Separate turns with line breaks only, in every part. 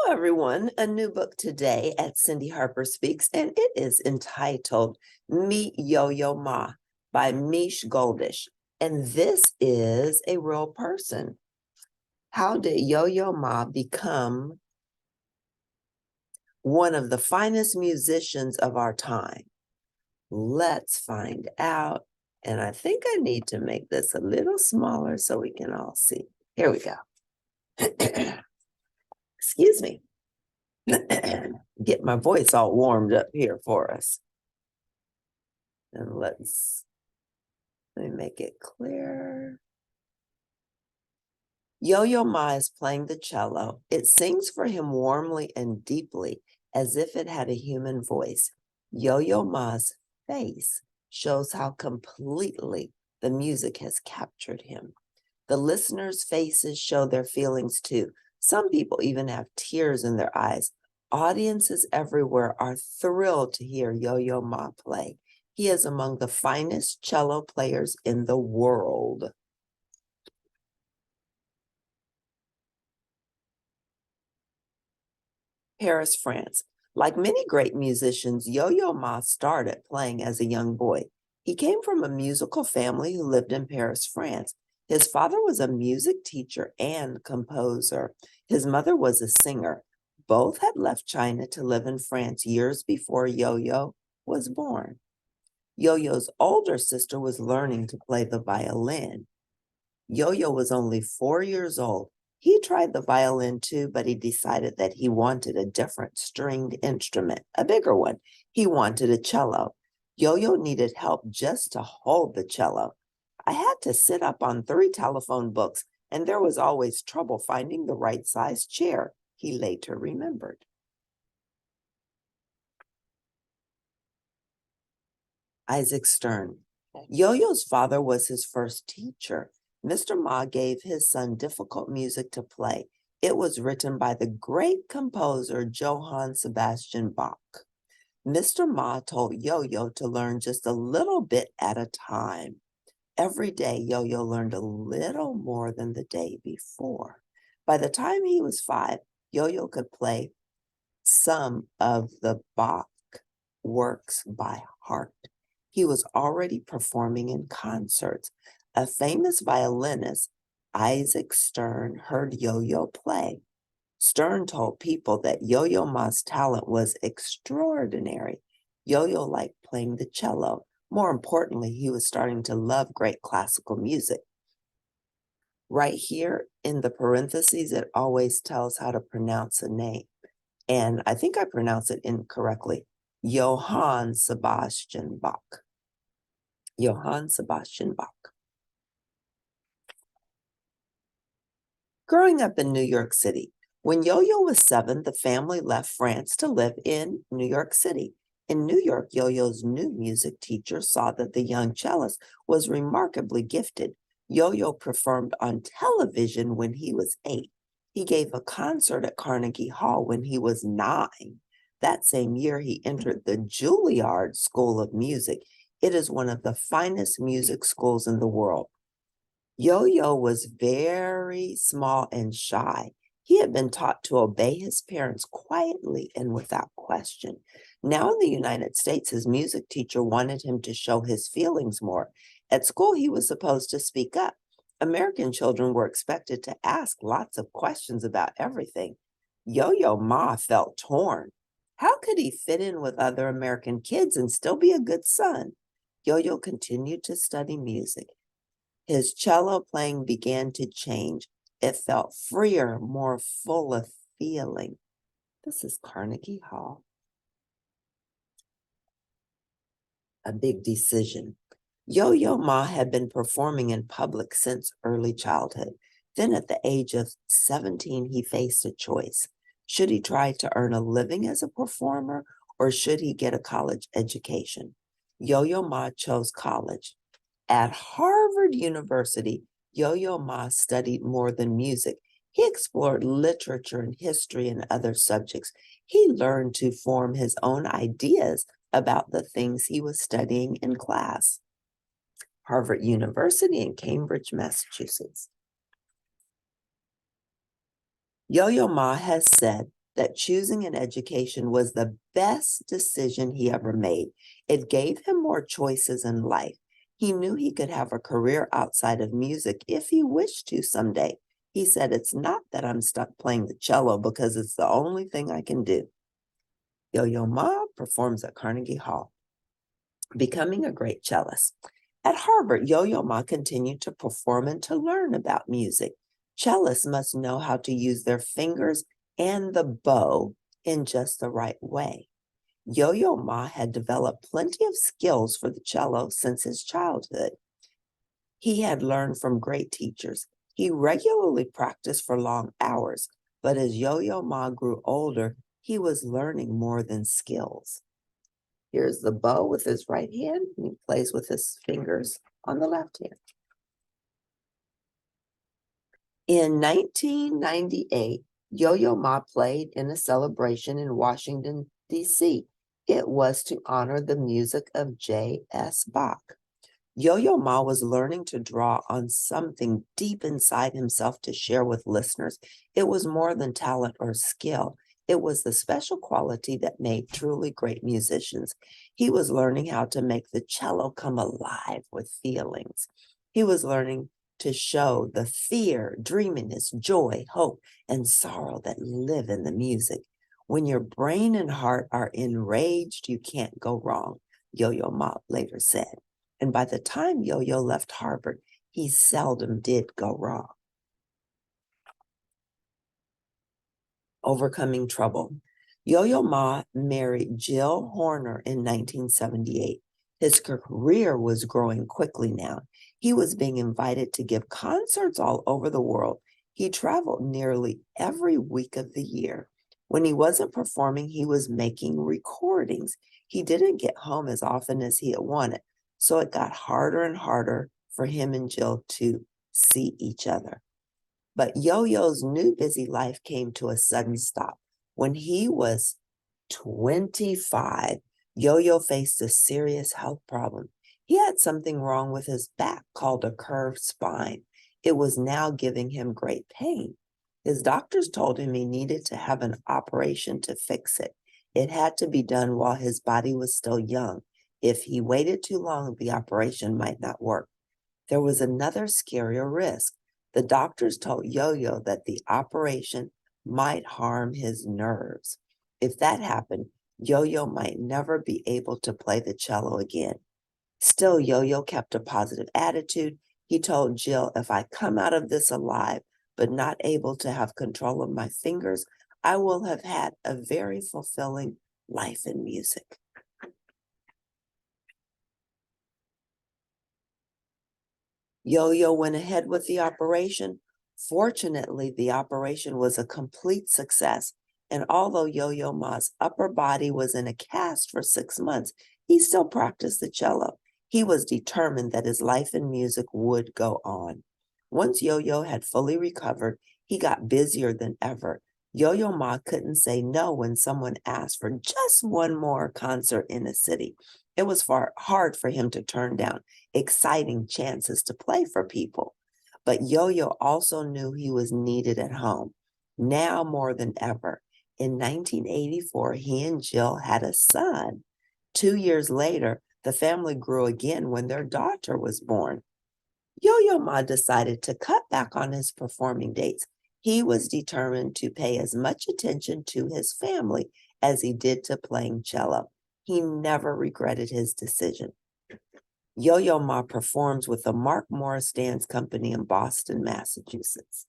Everyone. A new book today at Cindy Harper Speaks, and it is entitled Meet Yo-Yo Ma by Meish Goldish. And this is a real person. How did Yo-Yo Ma become one of the finest musicians of our time? Let's find out. And I think I need to make this a little smaller so we can all see. Here we go. Excuse me. Get my voice all warmed up here for us. And let me make it clear. Yo-Yo Ma is playing the cello. It sings for him warmly and deeply, as if it had a human voice. Yo-Yo Ma's face shows how completely the music has captured him. The listeners' faces show their feelings too. Some people even have tears in their eyes. Audiences everywhere are thrilled to hear Yo-Yo Ma play. He is among the finest cello players in the world. Paris, France. Like many great musicians, Yo-Yo Ma started playing as a young boy. He came from a musical family who lived in Paris, France. His father was a music teacher and composer. His mother was a singer. Both had left China to live in France years before Yo-Yo was born. Yo-Yo's older sister was learning to play the violin. Yo-Yo was only 4 years old. He tried the violin too, but he decided that he wanted a different stringed instrument, a bigger one. He wanted a cello. Yo-Yo needed help just to hold the cello. I had to sit up on 3 telephone books, and there was always trouble finding the right size chair, he later remembered. Isaac Stern. Yo-Yo's father was his first teacher. Mr. Ma gave his son difficult music to play. It was written by the great composer Johann Sebastian Bach. Mr. Ma told Yo-Yo to learn just a little bit at a time. Every day, Yo-Yo learned a little more than the day before. By the time he was 5, Yo-Yo could play some of the Bach works by heart. He was already performing in concerts. A famous violinist, Isaac Stern, heard Yo-Yo play. Stern told people that Yo-Yo Ma's talent was extraordinary. Yo-Yo liked playing the cello. More importantly, he was starting to love great classical music. Right here in the parentheses, it always tells how to pronounce a name. And I think I pronounced it incorrectly. Johann Sebastian Bach. Johann Sebastian Bach. Growing up in New York City, when Yo-Yo was 7, the family left France to live in New York City. In New York, Yo-Yo's new music teacher saw that the young cellist was remarkably gifted. Yo-Yo performed on television when he was 8. He gave a concert at Carnegie Hall when he was 9. That same year, he entered the Juilliard School of Music. It is one of the finest music schools in the world. Yo-Yo was very small and shy. He had been taught to obey his parents quietly and without question. Now in the United States, his music teacher wanted him to show his feelings more. At school, he was supposed to speak up. American children were expected to ask lots of questions about everything. Yo-Yo Ma felt torn. How could he fit in with other American kids and still be a good son? Yo-Yo continued to study music. His cello playing began to change. It felt freer, more full of feeling. This is Carnegie Hall. A big decision. Yo-Yo Ma had been performing in public since early childhood. Then at the age of 17, he faced a choice. Should he try to earn a living as a performer, or should he get a college education? Yo-Yo Ma chose college. At Harvard University, Yo-Yo Ma studied more than music. He explored literature and history and other subjects. He learned to form his own ideas about the things he was studying in class. Harvard University in Cambridge, Massachusetts. Yo-Yo Ma has said that choosing an education was the best decision he ever made. It gave him more choices in life. He knew he could have a career outside of music if he wished to someday. He said, "It's not that I'm stuck playing the cello because it's the only thing I can do." Yo-Yo Ma performs at Carnegie Hall, becoming a great cellist. At Harvard, Yo-Yo Ma continued to perform and to learn about music. Cellists must know how to use their fingers and the bow in just the right way. Yo-Yo Ma had developed plenty of skills for the cello since his childhood. He had learned from great teachers. He regularly practiced for long hours, but as Yo-Yo Ma grew older, he was learning more than skills. Here's the bow with his right hand, and he plays with his fingers on the left hand. In 1998, Yo-Yo Ma played in a celebration in Washington, D.C. It was to honor the music of J.S. Bach. Yo-Yo Ma was learning to draw on something deep inside himself to share with listeners. It was more than talent or skill. It was the special quality that made truly great musicians. He was learning how to make the cello come alive with feelings. He was learning to show the fear, dreaminess, joy, hope, and sorrow that live in the music. When your brain and heart are enraged, you can't go wrong, Yo-Yo Ma later said. And by the time Yo-Yo left Harvard, he seldom did go wrong. Overcoming trouble. Yo-Yo Ma married Jill Horner in 1978. His career was growing quickly now. He was being invited to give concerts all over the world. He traveled nearly every week of the year. When he wasn't performing, he was making recordings. He didn't get home as often as he had wanted, so it got harder and harder for him and Jill to see each other. But Yo-Yo's new busy life came to a sudden stop. When he was 25, Yo-Yo faced a serious health problem. He had something wrong with his back called a curved spine. It was now giving him great pain. His doctors told him he needed to have an operation to fix it. It had to be done while his body was still young. If he waited too long, the operation might not work. There was another scarier risk. The doctors told Yo-Yo that the operation might harm his nerves. If that happened, Yo-Yo might never be able to play the cello again. Still, Yo-Yo kept a positive attitude. He told Jill, "If I come out of this alive, but not able to have control of my fingers, I will have had a very fulfilling life in music." Yo-Yo went ahead with the operation. Fortunately, the operation was a complete success, and although Yo-Yo Ma's upper body was in a cast for 6 months, he still practiced the cello. He was determined that his life in music would go on. Once Yo-Yo had fully recovered, he got busier than ever. Yo-Yo Ma couldn't say no when someone asked for just one more concert in a city. It was hard for him to turn down exciting chances to play for people. But Yo-Yo also knew he was needed at home, now more than ever. In 1984, he and Jill had a son. 2 years later, the family grew again when their daughter was born. Yo-Yo Ma decided to cut back on his performing dates. He was determined to pay as much attention to his family as he did to playing cello. He never regretted his decision. Yo-Yo Ma performs with the Mark Morris Dance Company in Boston, Massachusetts.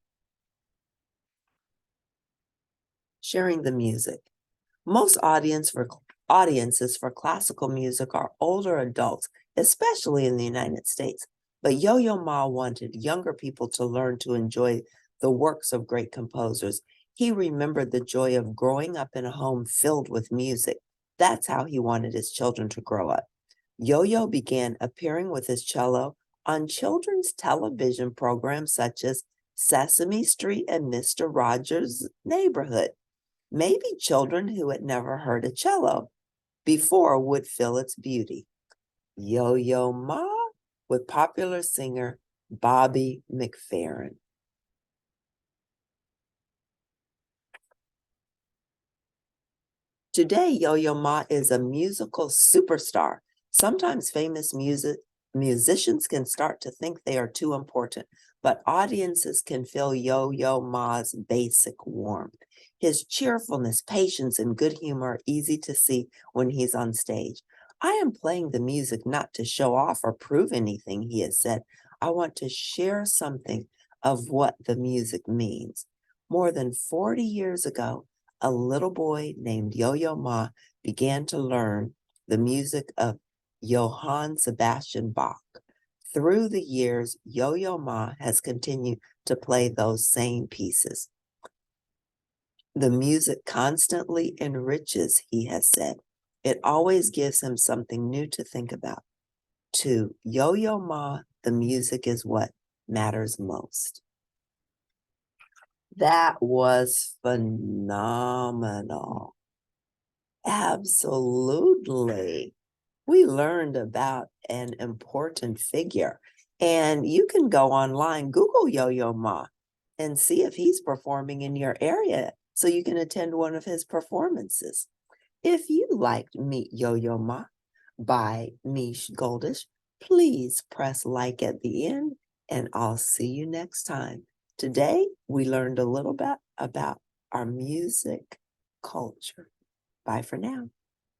Sharing the music. Most audiences for classical music are older adults, especially in the United States. But Yo-Yo Ma wanted younger people to learn to enjoy the works of great composers. He remembered the joy of growing up in a home filled with music. That's how he wanted his children to grow up. Yo-Yo began appearing with his cello on children's television programs such as Sesame Street and Mr. Rogers' Neighborhood. Maybe children who had never heard a cello before would feel its beauty. Yo-Yo Ma with popular singer Bobby McFerrin. Today, Yo-Yo Ma is a musical superstar. Sometimes famous musicians can start to think they are too important, but audiences can feel Yo-Yo Ma's basic warmth. His cheerfulness, patience, and good humor are easy to see when he's on stage. I am playing the music not to show off or prove anything, he has said. I want to share something of what the music means. More than 40 years ago, a little boy named Yo-Yo Ma began to learn the music of Johann Sebastian Bach. Through the years, Yo-Yo Ma has continued to play those same pieces. The music constantly enriches, he has said. It always gives him something new to think about. To Yo-Yo Ma, the music is what matters most. That was phenomenal. Absolutely. We learned about an important figure, and you can go online, Google Yo-Yo Ma, and see if he's performing in your area so you can attend one of his performances. If you liked Meet Yo-Yo Ma by Meish Goldish, please press like at the end, and I'll see you next time. Today, we learned a little bit about our music culture. Bye for now.